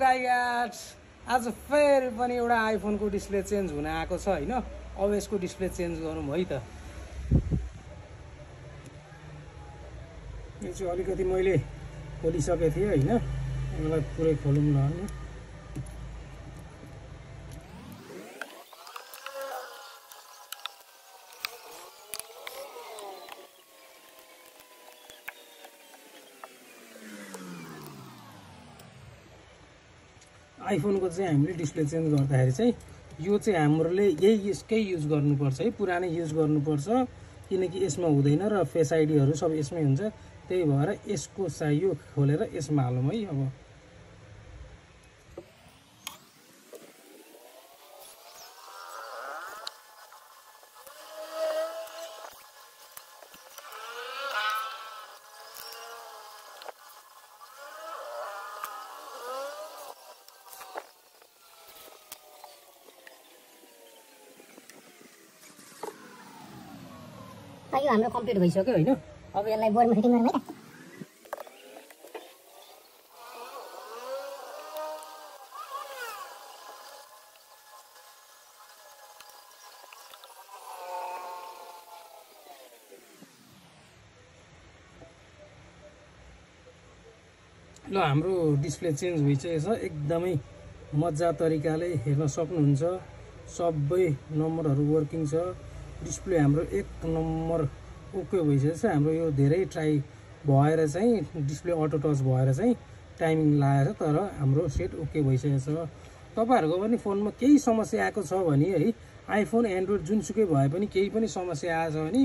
my God आज फेरि पनि एउटा आइफोनको डिस्प्ले चेन्ज हुन आएको छ हैन अब यसको डिस्प्ले चेन्ज गरौँ है त यो चाहिँ अलिकति मैले खोलिसकेको थिएँ हैन यसलाई पुरै खोलौँ न आइफोनको चाहिँ हामीले डिस्प्ले चेन्ज गर्दाखेरि चाहिँ यो चाहिँ हामीले यसकै युज गर्नुपर्छ है पुरानै युज गर्नुपर्छ किनकि यसमा हुँदैन र फेस आइडीहरु सब यसमै हुन्छ त्यही भएर यसको चाहिँ यो खोलेर यसमा हालौँ है अब यो हाम्रो कम्प्लिट भइसक्यो हैन अब यसलाई बोर्डमा फिटिङ गरौँ है त ल हाम्रो डिस्प्ले चेन्ज भइसकेछ एकदमै मजा तरिकाले हेर्न सक्नुहुन्छ सबै नम्बरहरु वर्किङ छ डिस्प्ले हाम्रो एक नम्बर ओके भइसकेछ हाम्रो यो धेरै ट्राई भएर चाहिँ डिस्प्ले अटो टच भएर चाहिँ टाइमिङ लागेछ तर हाम्रो सेट ओके भइसकेछ तपाईहरुको पनि फोनमा केही समस्या आएको छ भने है आइफोन एन्ड्रोइड जुनसुकै भए पनि केही पनि समस्या आएछ भने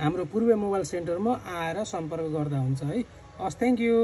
हाम्रो पूर्व मोबाइल सेन्टरमा आएर सम्पर्क गर्दा हुन्छ है हस् थ्यांक यू